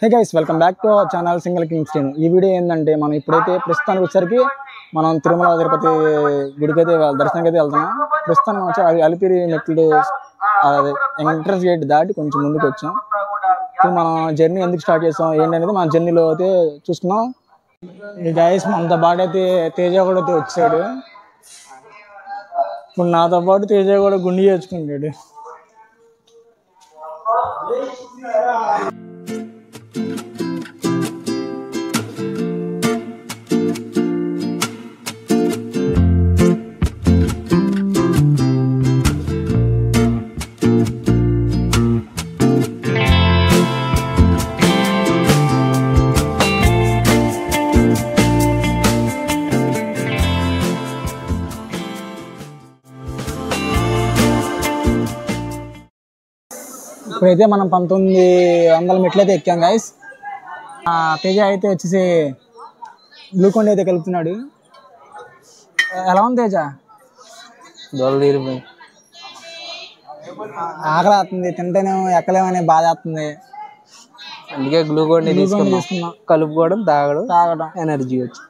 Hey guys, welcome back to our channel single Kings team. ఈ video ఏంటంటే మనం ఇప్పుడైతే ప్రస్తుతానికి వచ్చేసరికి మనం తిరుమల తిరుపతి గుడికి అయితే దర్శనానికి అయితే వెళ్తున్నాం. ప్రస్తుతానికి వచ్చి అలిపిరి మెట్లు ఎంట్రన్స్ గేట్ దాటి కొంచెం ముందుకు వచ్చాం. ఇప్పుడు మనం జర్నీ ఎందుకు స్టార్ట్ చేస్తాం ఏంటనేది మన జర్నీలో అయితే చూస్తున్నాం. ఈ గైస్ మనతో పాటు అయితే తేజ కూడా అయితే వచ్చాడు. ఇప్పుడు నాతో పాటు తేజ కూడా గుండి చేసుకుంటాడు. ఇప్పుడైతే మనం 1900 మెట్లు అయితే ఎక్కాం గైస్. తేజ అయితే వచ్చేసి గ్లూకోన్ అయితే కలుపుతున్నాడు. ఎలా ఉంది తేజ? ఆకలి అవుతుంది, తింటేనే ఎక్కలేమని బాధ అవుతుంది. అందుకే గ్లూకోన్ తీసుకున్నాం. కలుపుకోవడం, తాగడం ఎనర్జీ వచ్చి.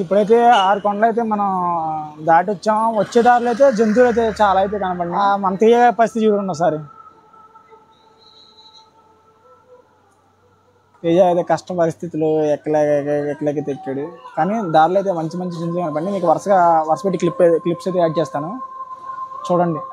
ఇప్పుడైతే 6 కొండలు అయితే మనం దాటి వచ్చాం. వచ్చే దారిలో అయితే జంతువులు అయితే చాలా అయితే కనపడినా. మన తీయ పరిస్థితి చూడండి ఒకసారి. తేజ అయితే కష్ట పరిస్థితులు ఎక్కలేకైతే ఎక్కాడు. కానీ దారిలో అయితే మంచి మంచి జంతువులు కనపడి మీకు వరుస పెట్టి క్లిప్స్ అయితే యాడ్ చేస్తాను, చూడండి.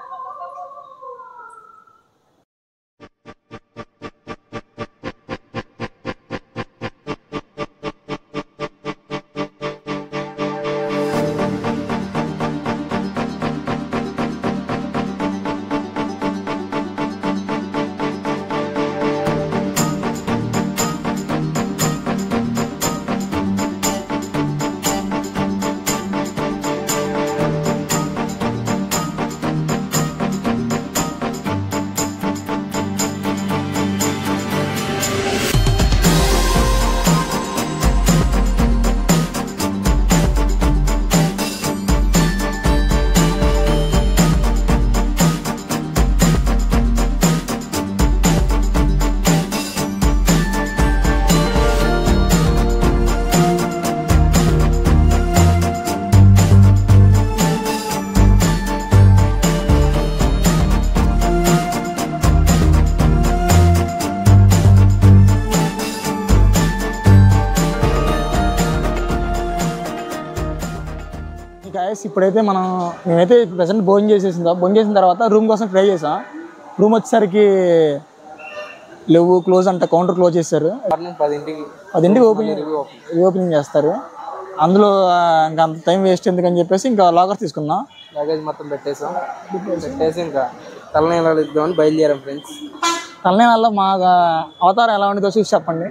ఇప్పుడైతే మేమైతే ప్రెసెంట్ భోజనం చేసిన తర్వాత రూమ్ కోసం ట్రై చేసాం. రూమ్ వచ్చేసరికి లేవు, క్లోజ్ అంట, కౌంటర్ క్లోజ్ చేశారు. 10ంటికి ఓపెనింగ్ చేస్తారు. అందులో ఇంకా అంత టైం వేస్ట్ ఎందుకని చెప్పేసి ఇంకా లాకర్ తీసుకున్నాం. లగేజ్ మొత్తం పెట్టేసి ఇంకా తలనీళ్ళు ఇద్దామని బయలుదేరాం ఫ్రెండ్స్. తలనీళ్ళలో మా అవతారం ఎలా ఉండదో చూసి చెప్పండి.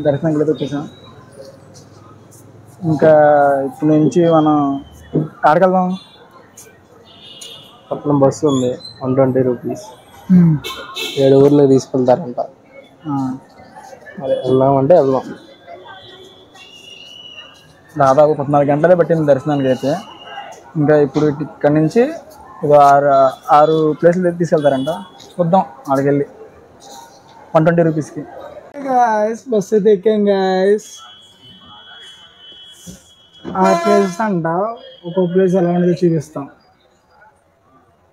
దర్శనానికి అయితే వచ్చేసాం. ఇంకా ఇప్పుడు నుంచి మనం ఆడకెళ్దాం. పట్నం బస్సు ఉంది, 120 రూపీస్. 7 ఊర్లకు తీసుకెళ్తారంట. అదే వెళ్దామంటే వెళ్దాం. దాదాపు 14 గంటలే పట్టింది దర్శనానికి అయితే. ఇంకా ఇప్పుడు ఇక్కడ నుంచి ఇది 6 ప్లేసులు తీసుకెళ్తారంట. చూద్దాం, అక్కడికి వెళ్ళి 120 రూపీస్కి. గాయస్ బస్ అయితే ఎక్కాం గాయస్. ఆ ప్లేసెస్ అంట ఒక్కొక్క ప్లేస్ ఎలా ఉండేదో చూపిస్తాం.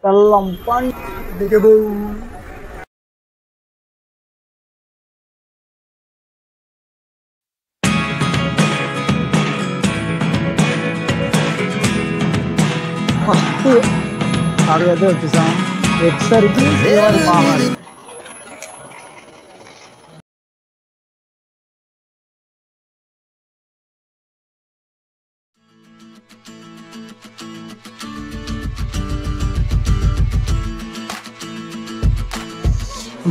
వెళ్ళం పండుగ. ఫస్ట్ అడుగైతే వచ్చేసాం. వచ్చేసరికి శ్రీవారి పాదాలు.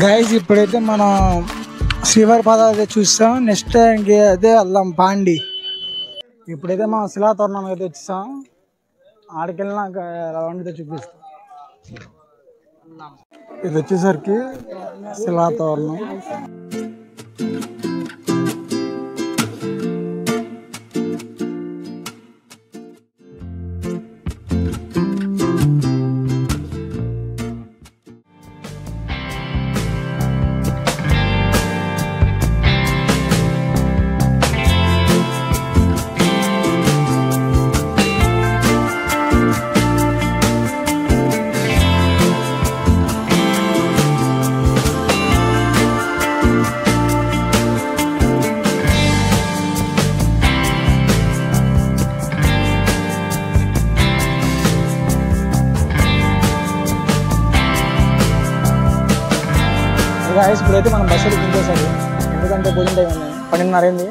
గైస్ ఇప్పుడైతే మనం శ్రీవారి పాదాలు అయితే చూస్తాం. నెక్స్ట్ టైంకి అయితే వెళ్దాం పాండి. ఇప్పుడైతే మనం శిలాతోరణం అయితే వచ్చేసాం. ఆడికి వెళ్ళినాక ఎలా ఉంటుందో చూపిస్తాం. ఇది వచ్చేసరికి శిలాతోరణం. గాయస్ ఇప్పుడైతే మనం బస్సులు దించేసాడు. ఎందుకంటే భోజనం టైం ఉంది, 12:30 అయింది.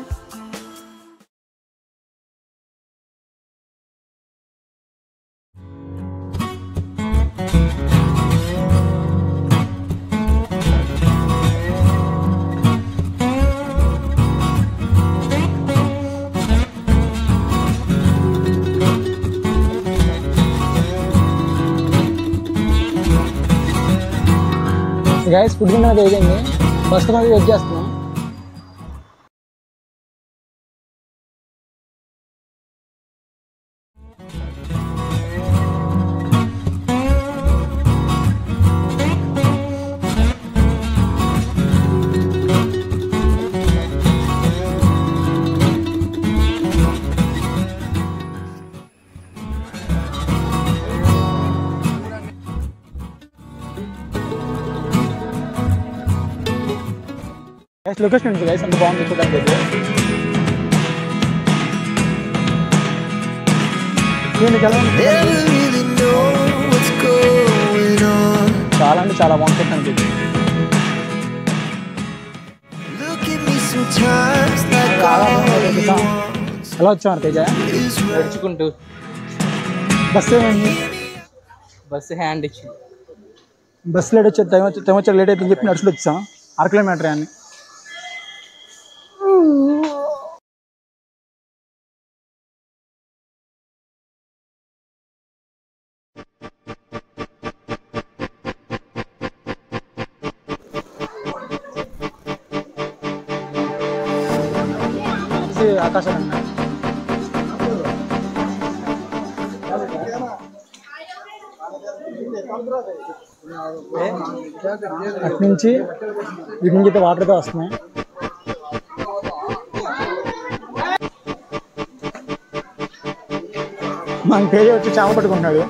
గైస్ ఫుడ్ మీద అయిపోయింది. బస్ మీద వెయిట్ చేస్తున్నాం. లొకేషన్ ఉంటుంది గైస్, అంత బాగుంది చూడడానికి అయితే. చాలా అంటే చాలా బాగుంటుంది అనిపించింది. ఎలా వచ్చాము తేజ? నడుచుకుంటూ. బస్సు ఏమైంది? బస్సు హ్యాండ్ ఇచ్చింది. బస్సు లేట్ వచ్చేది, టైం వచ్చే లేట్ అయితే చెప్పి నడుచుకుంటూ వచ్చాం. 6 కిలోమీటర్ అని. ఆకాశం అటు నుంచి ఇటు నుంచి అయితే వాటర్తో వస్తున్నాయి. మన పేరు వచ్చి చేప పట్టుకుంటున్నాడు.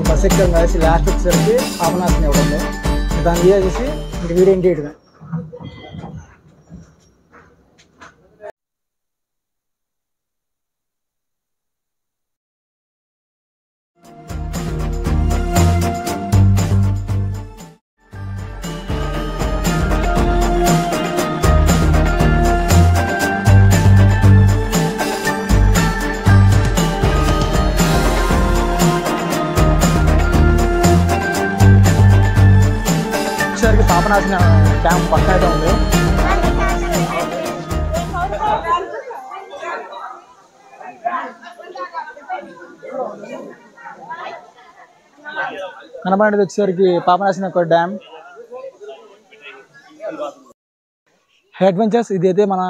బస్ ఎక్కడ కలిసి లాస్ట్ వచ్చేసరికి పాపనాశనం ఇవ్వడంలో దాన్ని వీడియో చేసి ఇంక వీడియో ఏంటి ఇటుగా. పాపనాశన డ్యామ్ పక్కన అయితే ఉంది. కనబడేది వచ్చేసరికి పాపనాశనం ఒక డ్యామ్. అడ్వెంచర్స్ ఇది అయితే మన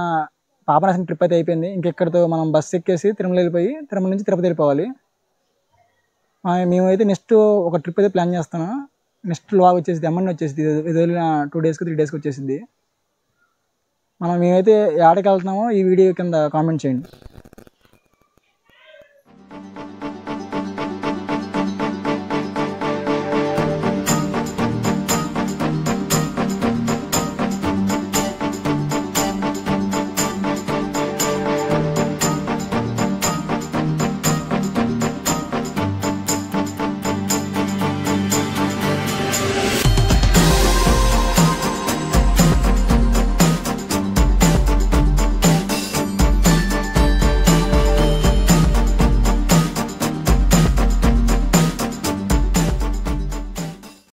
పాపనాశనం ట్రిప్ అయితే అయిపోయింది. ఇంకెక్కడితో మనం బస్సు ఎక్కేసి తిరుమల వెళ్ళిపోయి తిరుమల నుంచి తిరుపతి వెళ్ళిపోవాలి. మేమైతే నెక్స్ట్ ఒక ట్రిప్ అయితే ప్లాన్ చేస్తాను. నెక్స్ట్ లాగ్ వచ్చేసి ఎమ్మని వచ్చేసింది, ఇది వెళ్ళిన 2 డేస్కి 3 డేస్కి వచ్చేసింది. మేమైతే ఎక్కడికి వెళ్తున్నామో ఈ వీడియో కింద కామెంట్ చేయండి.